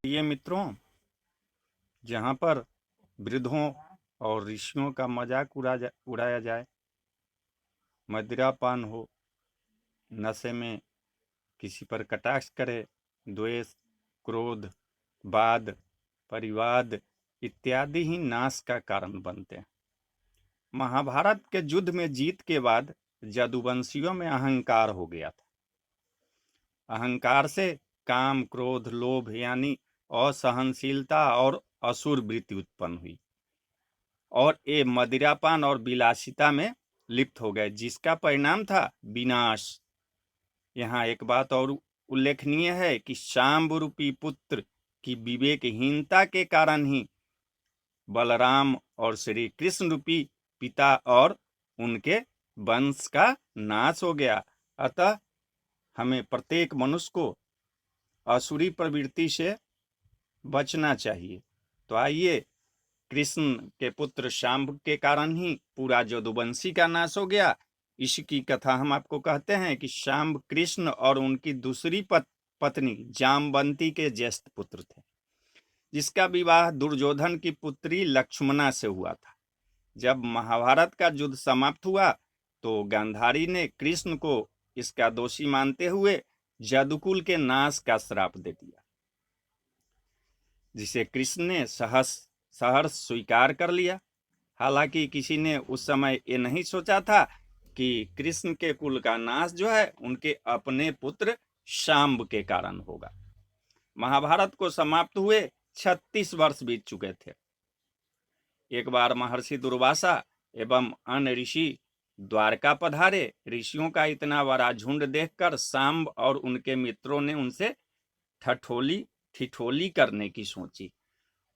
प्रिय मित्रों, जहाँ पर वृद्धों और ऋषियों का मजाक उड़ाया जाए, मदिरापान हो, नशे में किसी पर कटाक्ष करे, द्वेष, क्रोध, वाद, परिवाद इत्यादि ही नाश का कारण बनते हैं। महाभारत के युद्ध में जीत के बाद यदुवंशियों में अहंकार हो गया था। अहंकार से काम, क्रोध, लोभ यानी असहनशीलता और असुर वृत्ति उत्पन्न हुई और ये मदिरापान और विलासिता में लिप्त हो गए, जिसका परिणाम था विनाश। यहाँ एक बात और उल्लेखनीय है कि शांब रूपी पुत्र की विवेकहीनता के कारण ही बलराम और श्री कृष्ण रूपी पिता और उनके वंश का नाश हो गया। अतः हमें प्रत्येक मनुष्य को असुरी प्रवृत्ति से बचना चाहिए। तो आइए, कृष्ण के पुत्र शांब के कारण ही पूरा यदुवंशी का नाश हो गया। इसकी कथा हम आपको कहते हैं कि शांब कृष्ण और उनकी दूसरी पत्नी जामवंती के ज्येष्ठ पुत्र थे, जिसका विवाह दुर्योधन की पुत्री लक्ष्मणा से हुआ था। जब महाभारत का युद्ध समाप्त हुआ तो गांधारी ने कृष्ण को इसका दोषी मानते हुए यदुकुल के नाश का श्राप दे दिया, जिसे कृष्ण ने सहर्ष स्वीकार कर लिया। हालांकि किसी ने उस समय ये नहीं सोचा था कि कृष्ण के कुल का नाश जो है उनके अपने पुत्र शांब के कारण होगा। महाभारत को समाप्त हुए 36 वर्ष बीत चुके थे। एक बार महर्षि दुर्वासा एवं अन्य ऋषि द्वारका पधारे। ऋषियों का इतना बड़ा झुंड देखकर शांब और उनके मित्रों ने उनसे ठिठोली करने की सोची।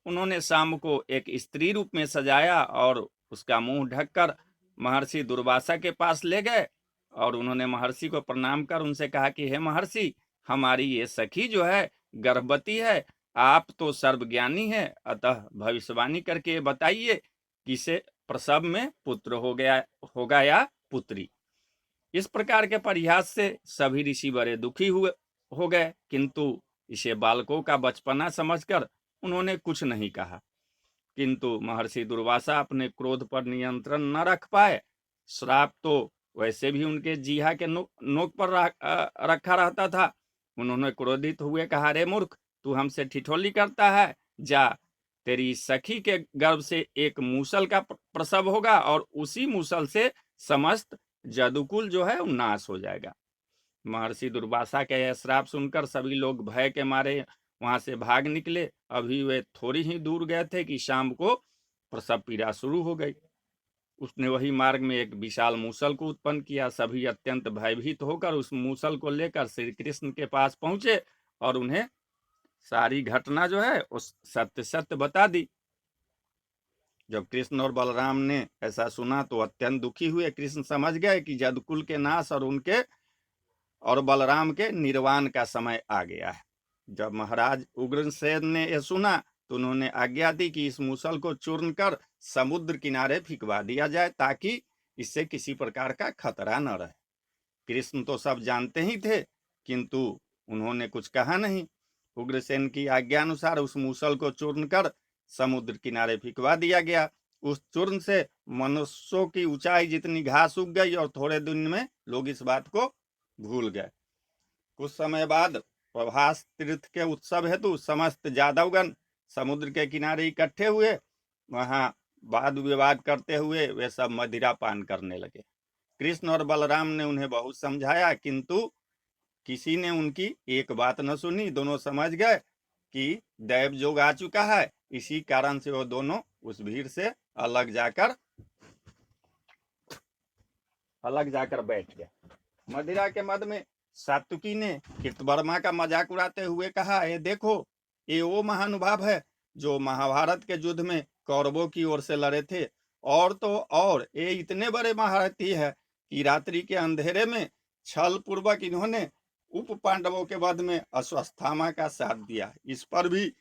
उन्होंने शांब को एक स्त्री रूप में सजाया और उसका मुंह ढककर महर्षि दुर्वासा के पास ले गए और उन्होंने महर्षि को प्रणाम कर उनसे कहा कि हे महर्षि, हमारी ये सखी जो है गर्भवती है। आप तो सर्वज्ञानी हैं, अतः भविष्यवाणी करके बताइए कि इसे प्रसव में पुत्र होगा या पुत्री। इस प्रकार के परिहास से सभी ऋषि बड़े दुखी हो गए, किंतु इसे बालकों का बचपना समझकर उन्होंने कुछ नहीं कहा। किंतु महर्षि दुर्वासा अपने क्रोध पर नियंत्रण न रख पाए। श्राप तो वैसे भी उनके जीहा के नोक पर रखा रहता था। उन्होंने क्रोधित हुए कहा, रे मूर्ख, तू हमसे ठिठोली करता है। जा, तेरी सखी के गर्भ से एक मूसल का प्रसव होगा और उसी मूसल से समस्त यदुकुल जो है नाश हो जाएगा। महर्षि दुर्वासा का यह श्राप सुनकर सभी लोग भय के मारे वहां से भाग निकले। अभी वे थोड़ी ही दूर गए थे कि शाम को प्रसव पीड़ा शुरू हो गई। उसने वही मार्ग में एक विशाल मूसल को उत्पन्न किया। सभी अत्यंत भयभीत होकर उस मूसल को लेकर श्री कृष्ण के पास पहुंचे और उन्हें सारी घटना जो है उस सत्य सत्य बता दी। जब कृष्ण और बलराम ने ऐसा सुना तो अत्यंत दुखी हुए। कृष्ण समझ गए कि यदुकुल के नाश और उनके और बलराम के निर्वाण का समय आ गया है। जब महाराज उग्रसेन ने यह सुना तो उन्होंने आज्ञा दी कि इस मूसल को चूर्ण कर समुद्र किनारे फिकवा दिया जाए, ताकि इससे किसी प्रकार का खतरा न रहे। कृष्ण तो सब जानते ही थे, किंतु उन्होंने कुछ कहा नहीं। उग्रसेन की आज्ञा अनुसार उस मूसल को चूर्ण कर समुद्र किनारे फिकवा दिया गया। उस चूर्ण से मनुष्यों की ऊंचाई जितनी घास उग गई और थोड़े दिन में लोग इस बात को भूल गए। कुछ समय बाद प्रभास तीर्थ के उत्सव हेतु समस्त जादवगण समुद्र के किनारे इकट्ठे हुए। वहां वाद विवाद करते हुए वे सब मदिरा पान करने लगे। कृष्ण और बलराम ने उन्हें बहुत समझाया, किंतु किसी ने उनकी एक बात न सुनी। दोनों समझ गए कि दैव जोग आ चुका है। इसी कारण से वो दोनों उस भीड़ से अलग जाकर बैठ गए। मदिरा के मद में सात्विकी ने कृतवर्मा का मजाक उड़ाते हुए कहा, ये देखो, ये वो महानुभाव है जो महाभारत के युद्ध में कौरवों की ओर से लड़े थे। और तो और ये इतने बड़े महारथी है कि रात्रि के अंधेरे में छल पूर्वक इन्होंने उप पांडवों के वध में अश्वत्थामा का साथ दिया। इस पर भी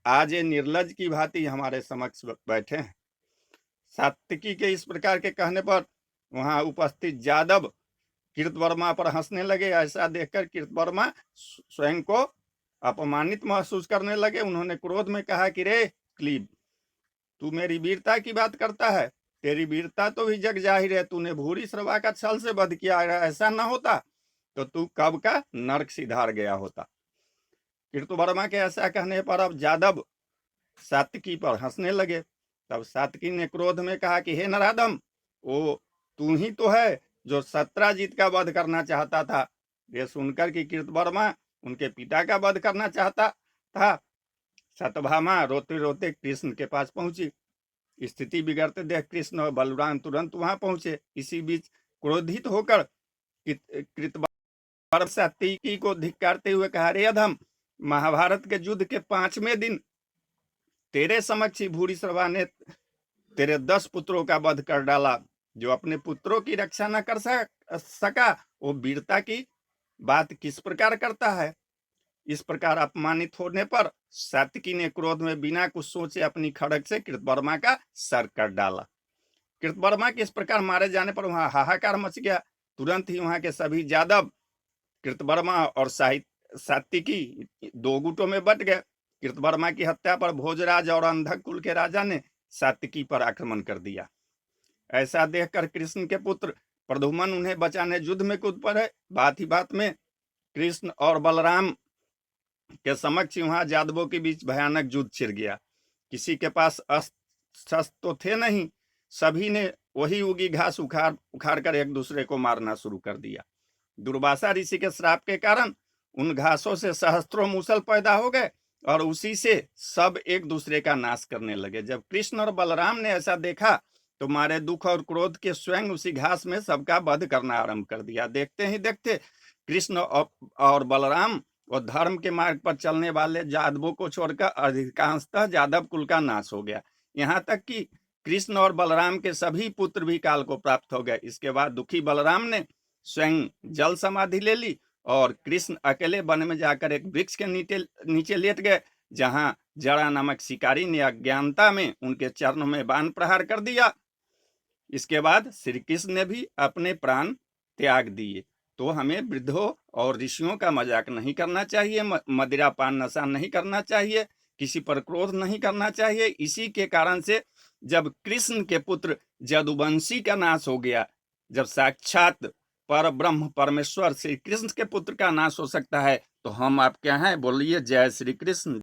आज ये निर्लज की भांति हमारे समक्ष बैठे हैं। सात्विकी के इस प्रकार के कहने पर वहां उपस्थित जादव कृतवर्मा पर हंसने लगे। ऐसा देखकर कृतवर्मा स्वयं को अपमानित महसूस करने लगे। उन्होंने क्रोध में कहा कि रे क्लीब, तू मेरी वीरता की बात करता है? तेरी वीरता तो भी जग जाहिर है। तूने भूरी श्रवा का छल से वध किया। ऐसा न होता तो तू कब का नरक सिधार गया होता। कृतवर्मा के ऐसा कहने पर अब जादव सात्विकी पर हंसने लगे। तब सात्विकी ने क्रोध में कहा कि हे नराधम, वो तू ही तो है जो सत्राजित का वध करना चाहता था। ये सुनकर कि कृतवर्मा उनके पिता का वध करना चाहता था, सत्यभामा रोते रोते कृष्ण के पास पहुंची। स्थिति बिगड़ते देख कृष्ण और बलराम तुरंत वहां पहुंचे। इसी बीच क्रोधित होकर कृतवर्मा सात्विकी को धिक्कारते हुए कहा, रे अधम, महाभारत के युद्ध के 5वें दिन तेरे समक्ष ही भूरी श्रवा ने तेरे 10 पुत्रों का वध कर डाला। जो अपने पुत्रों की रक्षा न कर सका वो वीरता की बात किस प्रकार करता है। इस प्रकार अपमानित होने पर सात्विकी ने क्रोध में बिना कुछ सोचे अपनी खड़ग से कृतवर्मा का सर काट डाला। कृतवर्मा के इस प्रकार मारे जाने पर वहां हाहाकार मच गया। तुरंत ही वहां के सभी यादव कृतवर्मा और सात्विकी 2 गुटों में बट गए। कृतवर्मा की हत्या पर भोजराज और अंधक कुल के राजा ने सात्विकी पर आक्रमण कर दिया। ऐसा देखकर कृष्ण के पुत्र प्रद्युम्न उन्हें बचाने युद्ध में कूद पड़े। बात ही बात में कृष्ण और बलराम के समक्ष वहां यादवों के बीच भयानक युद्ध छिड़ गया। किसी के पास अस्त्र तो थे नहीं। सभी ने वही उगी घास उखाड़ कर एक दूसरे को मारना शुरू कर दिया। दुर्वासा ऋषि के श्राप के कारण उन घासों से सहस्त्रों मूसल पैदा हो गए और उसी से सब एक दूसरे का नाश करने लगे। जब कृष्ण और बलराम ने ऐसा देखा तो मारे दुख और क्रोध के स्वयं उसी घास में सबका वध करना आरंभ कर दिया। देखते ही देखते कृष्ण और बलराम और धर्म के मार्ग पर चलने वाले यादवों को छोड़कर अधिकांशतः यादव कुल का नाश हो गया। यहाँ तक कि कृष्ण और बलराम के सभी पुत्र भी काल को प्राप्त हो गए। इसके बाद दुखी बलराम ने स्वयं जल समाधि ले ली और कृष्ण अकेले वन में जाकर एक वृक्ष के नीचे लेट गए, जहां जड़ा नामक शिकारी ने अज्ञानता में उनके चरणों में बाण प्रहार कर दिया। इसके बाद श्री कृष्ण ने भी अपने प्राण त्याग दिए। तो हमें वृद्धों और ऋषियों का मजाक नहीं करना चाहिए, मदिरा पान नशा नहीं करना चाहिए, किसी पर क्रोध नहीं करना चाहिए। इसी के कारण से जब कृष्ण के पुत्र जदुवंशी का नाश हो गया, जब साक्षात पर ब्रह्म परमेश्वर श्री कृष्ण के पुत्र का नाश हो सकता है, तो हम आप क्या हैं? बोलिए जय श्री कृष्ण।